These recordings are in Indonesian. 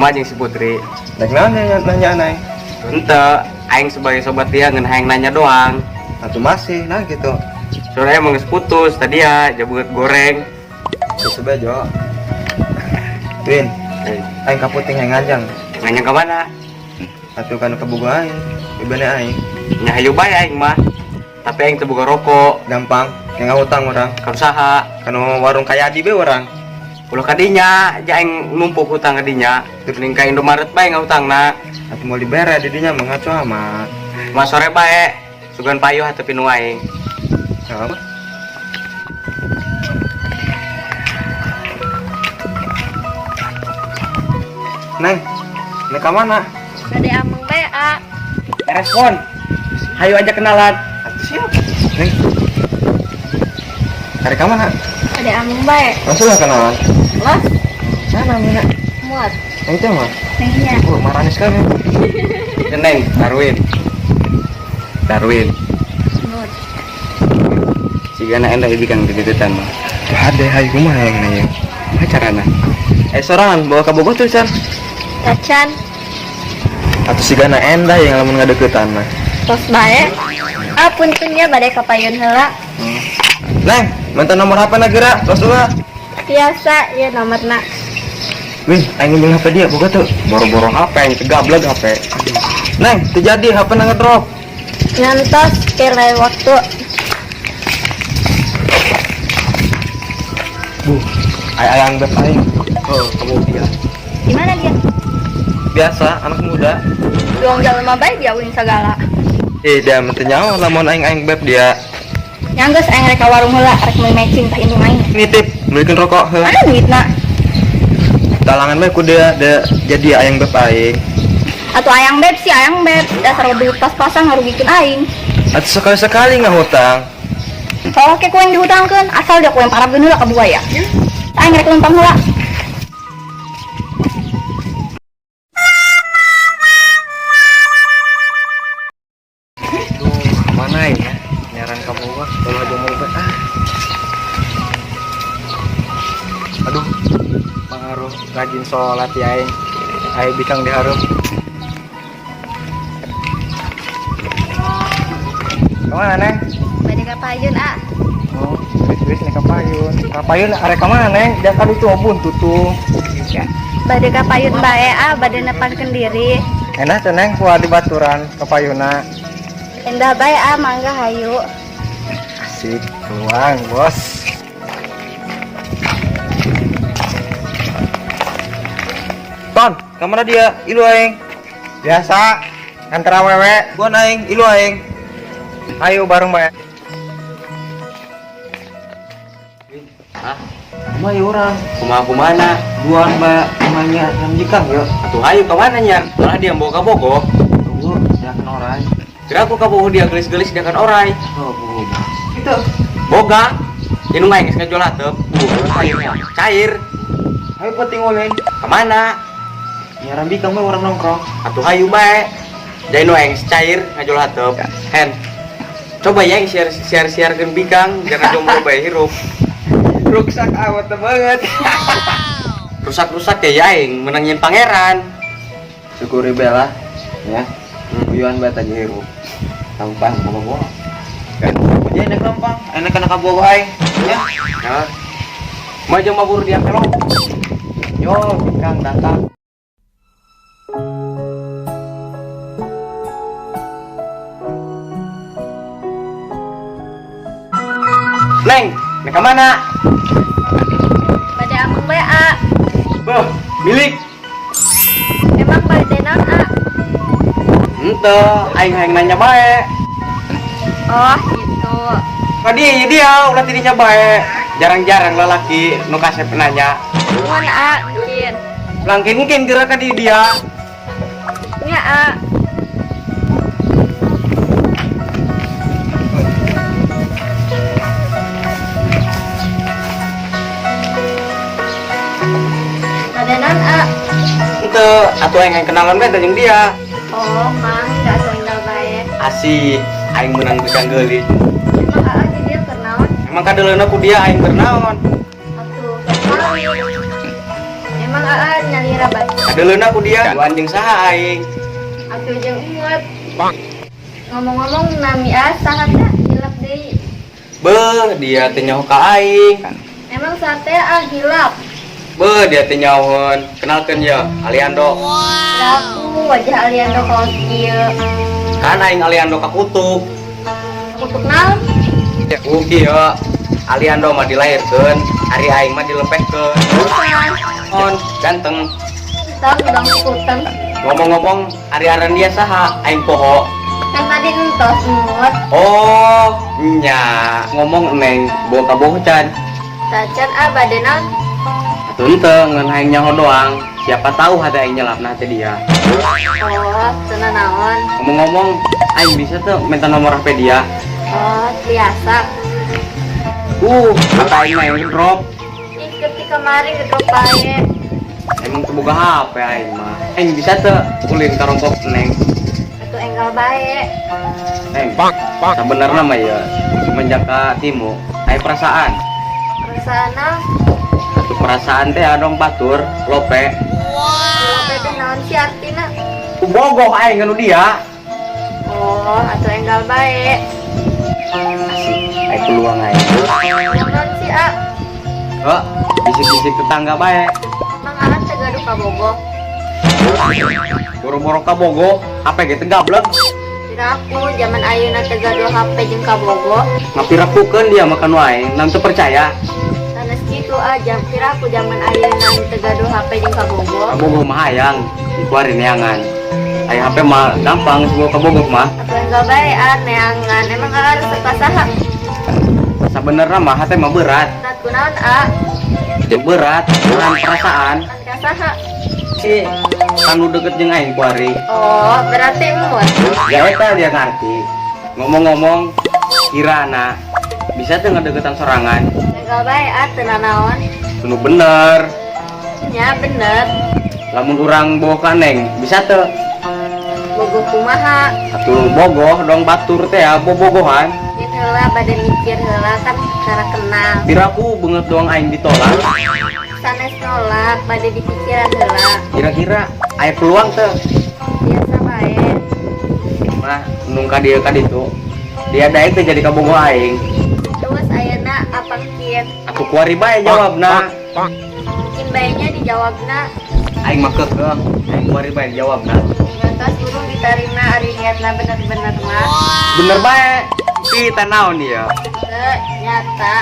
kumaha jeung si Putri. Dek nanya aneh. Ente aing sebagai sobat dia ngan hayang nanya doang. Atuh masih nah gitu. Soalnya emang geus putus tadi ya jabeut goreng. Geus bejo. Win, aing ka puting yang ngajang. Nanya ke mana? Atuh kan kebuga aing. Ibane aing. Nya hayu bae aing mah. Tapi aing teu boga rokok, Gampang, yang ngutang urang. ka usaha. Kanu warung kaya di be urang. Ulah kadinya, ja aing numpuk hutang kadinya. Mending ka Indomaret bae ngahutangna. Atuh mau dibere di dinya mah ngaco amat. Mas sore bae. Sugan payuh hate pinu aing. Apa? Neng, neng ka mana? Gede ameng BA. Respon. Hayu aja kenalan. Atuh siap. Neng. Hari ka mana? Gede ameng bae. Langsung lah kenalan. Los, Sana mina. muat. Neng itu mah. Nengnya. Marane sekali. Neng, Darwin. Darwin. Nut. Sigana endah ibikang dedetan mah. Ada hayu kumaha yang nanya. Acarana. Sorangan bawa ka Bogor tuh, San. Tacan. Atuh sigana endah yang lamun ngadeukeutan mah. Los bae. Puntennya badai kapayun heula. Neng, minta nomor HP na geura, tos dua. Biasa ya nomorna. Wih, aing ngambil HP dia, boga tuh. Boro-boro HP yang tegableg HP. Neng, teu jadi HP na ngedrop. Ngantos kira waktu. Ayang beb aing. Oh, kamu dia. Di mana dia? Biasa, anak muda. Doang jalma bae diawin segala. Dia mah teu nyaho lamun aing beb dia. Nyanggeus aing rek ka warung heula rek meuli matching tah indung aing. Nitip, belikeun rokok heula. Mana duitna? Talangan bae ku dia jadi ayang beb aing. Atuh ayang beb sih ayang beb. Dasar duit pas-pasan ngarugikeun aing. Atuh sekali-sekali ngahutang. Kalau ke kuen dihutangkeun, asal dia kuen parab heula ka buaya. Aing rek lempang heula. Mana ya? Nyaran kamu wah, kalau aja mau bet Aduh, pengaruh rajin sholat ya aing. Aing bikang diharum. Kemana neng? Bade ka payun Oh, wis nih kapayun. Kapayun arek kemana neng? Jangan kali itu obun tutu. Bade ka payun bae bade nepankeun diri. Enak tuh neng, kuah di baturan kapayuna. Endah bae mangga hayu. Asik, ruang bos. Ton, kemana dia? Ilu aing. Biasa, antara wewe. Gua aing, ilu aing. Ayo bareng bae. Hah? Kumaha ya orang? Kumaha-kumana? Duaan mbak namanya yang jikang ya. Atuh hayu ke mana nya? Malah dia bawa ka Bogor. Tunggu, jangan orang. Kira aku ka Bogor dia gelis-gelis dia kan orai. Oh, bu. Itu. Boga. Indung aing geus ngajual hateup. Cair. Ayo penting ulin. Kemana? Ya rambi kamu orang nongkrong. Atuh hayu bae. Jadi nu aing cair ngajual hateup. Hen. Coba ya yang share-sharekeun bikang jangan jomblo bae hirup. Rusak awet banget. Rusak-rusak ya aing menangin pangeran. Syukuri bela ya. Buyuan bae aja hirup. Tampang bawa-bawa. Kan punya enak gampang. Enak kana kabawa aing. Ya. Nah. Maju mabur dia kelok. Yo, bikang datang. Neng, neng ke mana? Bade ameng bae Beuh, milik. Emang bade naon Ente, aing hayang nanya bae. Oh, gitu. Ka dia ulah tidinya bae. Jarang-jarang lelaki nu kasep nanya. Nuhun Kin. Langkin geura ka dia. Nya Bade naon Ente, atuh aing kenalan bae jeung dia. Oh, mang enggak soal bae. Asih, aing menang bikang geulis. Emang jadi dia kernaon? Emang kadeleuna ku dia aing bernaon. Atuh, kali. Ya Emang aan nyali rabat. Adeleuna ku dia ku anjing saha aing. Aku jeung inget. Ngomong-ngomong nami saha teh hilap deui. Beuh, dia teh nyaho ka aing. Emang sate hilap. Beuh, dia teh nyahoeun. Kenalkeun ya, Aliando. Aku wajah Aliando kaos kieu. Kan aing Aliando ka kutub. Kutuk naon? Kieu Aliando mah dilahirkeun, ari aing mah dilepehkeun. On, ganteng. Tang udang kuteng. Ngomong-ngomong, ari aran dia saha? Aing poho. Kan tadi entos mut. Oh, nya ngomong neng boga bocan. Tacan badenan. Tunteu ngan aing nyaho doang. Siapa tahu hade aing nyelapna teh dia. Oh, tenan naon? Ngomong-ngomong, aing bisa tuh minta nomor HP dia. Oh, biasa. Kata aing mah yang drop. Ketika kemarin ke bae. Emang teboga HP aing mah. Aing bisa tuh ulin karongkok neng. Itu enggal bae. Neng, sebenarnya mah ya semenjak ka timu, aing perasaan. Rasana Satu perasaan teh adong batur, lope. lope teh naon sih artina? Bogoh aing anu dia. Oh, atuh enggal bae. Asik, aing peluang aing. Naon sih Oh, bisik-bisik tetangga bae. Mang aan teh gaduh ka bogoh. Boro-boro ka bogoh, HP ge teh gablek. Piraku zaman ayeuna teh gaduh HP jeung ka bogoh. Ngapirakukeun dia makan wae, nam teu percaya. Sanes kitu aja piraku zaman ayeuna teh gaduh HP jeung ka bogoh. Ka bogoh mah hayang, dikuari neangan. Aya HP mah gampang semua ka bogoh mah. Atuh enggal bae neangan. Emang harus saha? Sabenerna mah hate mah berat. Berat kunaon Teu berat, berat perasaan. Kan ka saha? Si kanu deket jeung aing kuari. Oh, berarti mut. Ya eta dia ngarti. Ngomong-ngomong, kirana bisa teu ngadegetan sorangan. Enggal bae tenan naon? Kudu bener. Nya bener. Lamun urang bogoh ka neng, bisa teu? Bogoh kumaha? Atuh bogoh dong batur teh ya bobogohan. Min heula bade mikir heula kan cara kenal. Biraku beungeut doang aing ditolak. Sanes nolak bade dipikiran heula. Kira-kira aya peluang teu? Biasa bae. Nah, nung ka dieu ka ditu. Dia daek teh jadi kabogoh aing. Terus ayeuna apa kieu? Aku kuari bae jawabna. Mungkin baenya dijawabna. Aing mah keukeuh. Aing kuari bae jawabna. Ngantos guru ditarima ari niatna bener-bener mah. Bener bae. Kita naon dia? Teu nyata.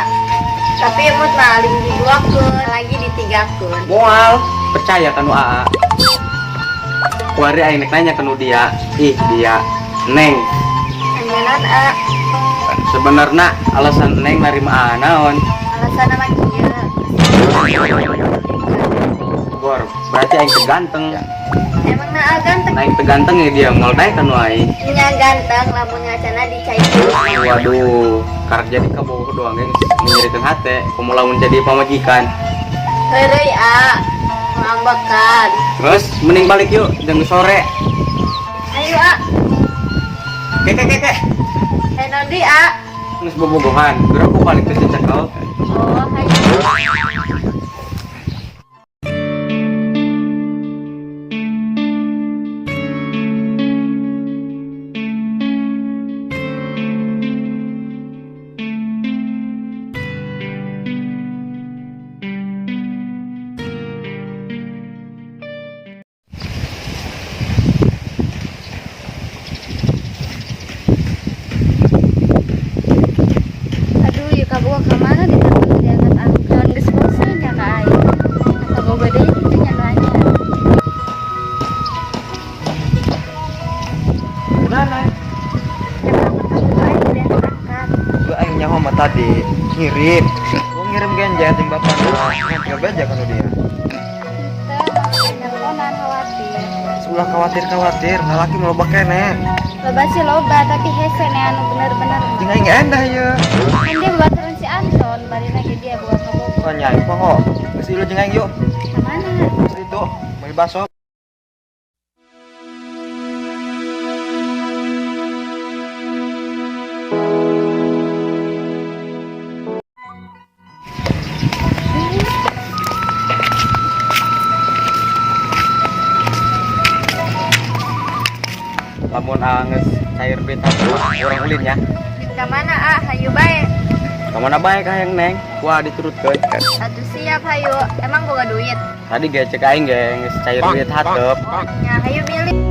Tapi emut mah aling diduakeun lagi ditigakeun. Moal percaya kanu AA. Kuari aing nek nanya kanu dia. Ih, dia Neng. Anjeunna Sebenarnya alasan Neng narima AA naon? alasanna mah kieu. Gor, berarti aing teu ganteng. Emang ganteng. Aing teu ganteng ya dia moal daek kanu aing. Nya ganteng lamun ngacana dicai. Waduh, karek jadi kabogoh doang geus menjadikan hate, komo lamun jadi pamajikan. Heureuy ngambekan. Terus mending balik yuk, jam sore. Ayo Kek. Nodi Geus bobogohan, geura aku balik ke Cicakal. Oh, hayu. Aduh, yuk kabogoh kemana diangkat angkat geus bosan ya ka aing. Kabogoh deui kitu nya nanya. Mana? Angkat. Gua aing nyaho mah tadi ngirim. Gua ngirim ganja jeung bapakna. Nggak beja kan dia. Teleponan khawatir. Ulah khawatir, ngalaki mau loba kene. Loba sih loba, tapi hese nih anu bener-bener. Jeung aing endah ye. Kan dia bebaturan si Anton, bari lagi dia buat kabogoh. Wah nyai poho. Geus ieu jeung aing yuk. Kemana? Geus itu, beli baso. lamun anges cair duit orang ulin ya. Ke mana hayu bae. Kemana baik hayang neng? Wah diturutkeun. Satu siap hayu. Emang boga duit. Tadi ge cek aing ge geus cair duit hateup. Ya hayu milih.